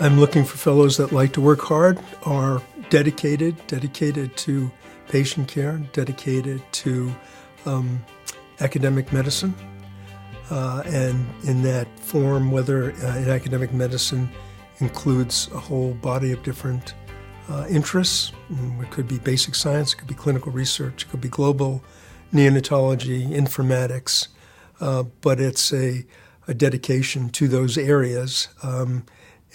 I'm looking for fellows that like to work hard, are dedicated to patient care, dedicated to academic medicine. And in that form, whether in academic medicine includes a whole body of different interests. It could be basic science, it could be clinical research, it could be global neonatology, informatics, but it's a dedication to those areas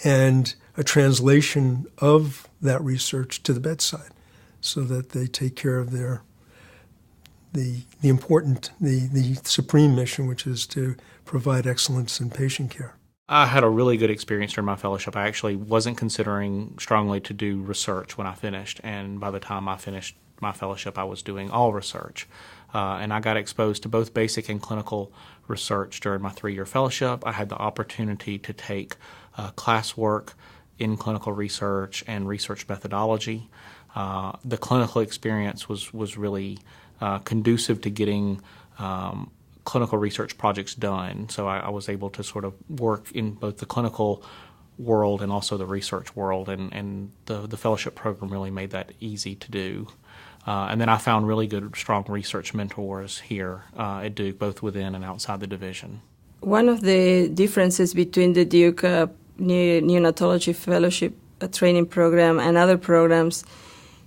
and a translation of that research to the bedside so that they take care of the supreme mission, which is to provide excellence in patient care. I had a really good experience during my fellowship. I actually wasn't considering strongly to do research when I finished, and by the time I finished my fellowship, I was doing all research. And I got exposed to both basic and clinical research during my 3-year fellowship. I had the opportunity to take classwork in clinical research and research methodology. The clinical experience was really conducive to getting clinical research projects done. So I was able to sort of work in both the clinical world and also the research world, and the fellowship program really made that easy to do. And then I found really good, strong research mentors here at Duke, both within and outside the division. One of the differences between the Duke Neonatology Fellowship training program and other programs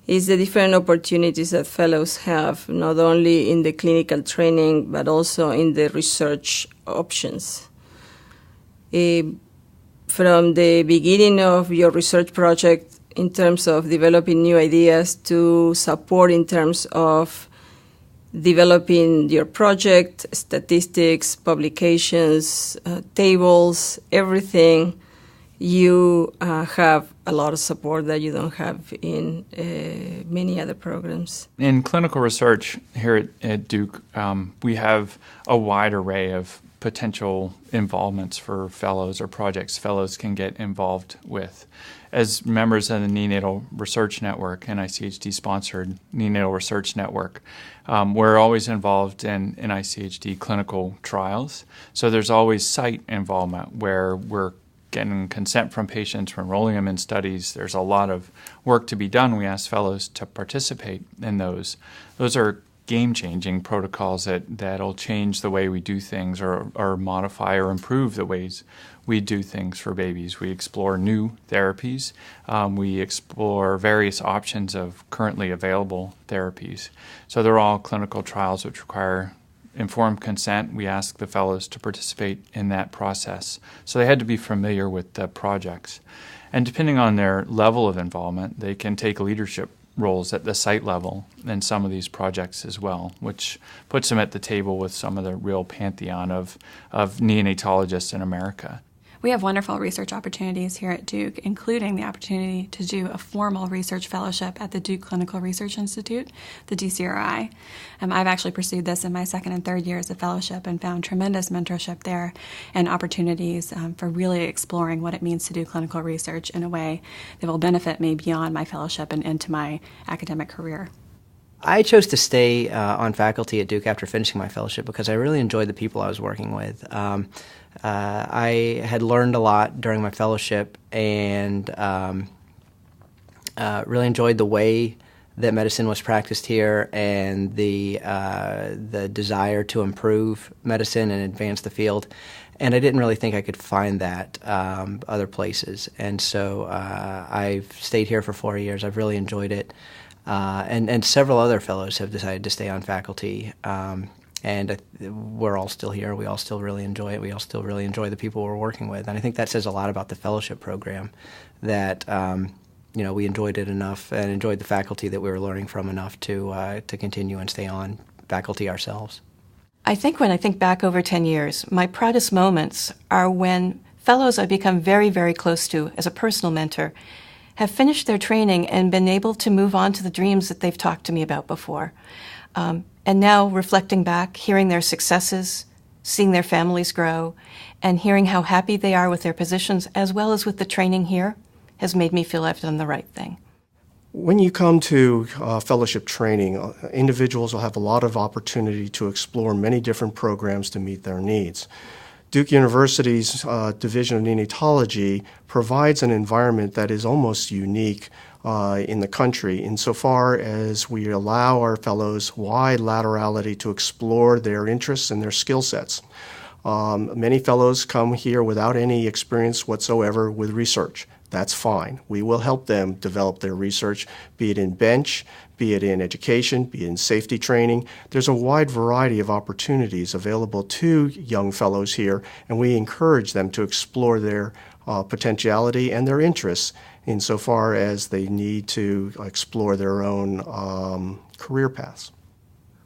is the different opportunities that fellows have, not only in the clinical training, but also in the research options. From the beginning of your research project, in terms of developing new ideas, to support in terms of developing your project, statistics, publications, tables, everything, you have a lot of support that you don't have in many other programs. In clinical research here at Duke, we have a wide array of potential involvements for fellows or projects fellows can get involved with. As members of the Neonatal Research Network, NICHD-sponsored Neonatal Research Network, we're always involved in NICHD clinical trials. So there's always site involvement where we're getting consent from patients, we're enrolling them in studies. There's a lot of work to be done. We ask fellows to participate in those. Those are game-changing protocols that'll change the way we do things or modify or improve the ways we do things for babies. We explore new therapies. We explore various options of currently available therapies. So they're all clinical trials which require informed consent. We ask the fellows to participate in that process. So they had to be familiar with the projects. And depending on their level of involvement, they can take leadership roles at the site level in some of these projects as well, which puts them at the table with some of the real pantheon of neonatologists in America. We have wonderful research opportunities here at Duke, including the opportunity to do a formal research fellowship at the Duke Clinical Research Institute, the DCRI. I've actually pursued this in my 2nd and 3rd years of fellowship and found tremendous mentorship there and opportunities for really exploring what it means to do clinical research in a way that will benefit me beyond my fellowship and into my academic career. I chose to stay on faculty at Duke after finishing my fellowship because I really enjoyed the people I was working with. I had learned a lot during my fellowship and really enjoyed the way that medicine was practiced here and the desire to improve medicine and advance the field. And I didn't really think I could find that other places. And so I've stayed here for 4 years. I've really enjoyed it. And several other fellows have decided to stay on faculty. And we're all still here. We all still really enjoy it. We all still really enjoy the people we're working with. And I think that says a lot about the fellowship program, that we enjoyed it enough and enjoyed the faculty that we were learning from enough to continue and stay on faculty ourselves. I think when I think back over 10 years, my proudest moments are when fellows I've become very, very close to as a personal mentor have finished their training and been able to move on to the dreams that they've talked to me about before. And now, reflecting back, hearing their successes, seeing their families grow, and hearing how happy they are with their positions, as well as with the training here, has made me feel I've done the right thing. When you come to fellowship training, individuals will have a lot of opportunity to explore many different programs to meet their needs. Duke University's Division of Neonatology provides an environment that is almost unique in the country insofar as we allow our fellows wide laterality to explore their interests and their skill sets. Many fellows come here without any experience whatsoever with research. That's fine. We will help them develop their research, be it in bench, be it in education, be it in safety training. There's a wide variety of opportunities available to young fellows here, and we encourage them to explore their potentiality and their interests insofar as they need to explore their own career paths.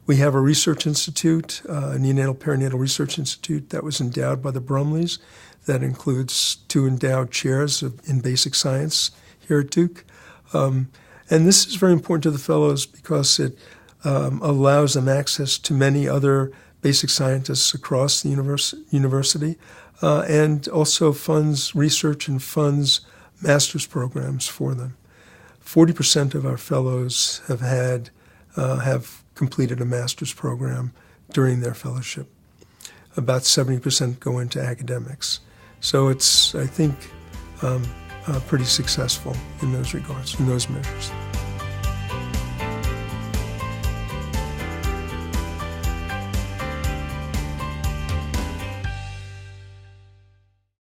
We have a research institute, a neonatal perinatal research institute that was endowed by the Brumleys. That includes 2 endowed chairs in basic science here at Duke. And this is very important to the fellows because it allows them access to many other basic scientists across the university and also funds research and funds master's programs for them. 40% of our fellows have completed a master's program during their fellowship. About 70% go into academics. So it's, I think, pretty successful in those regards, in those measures.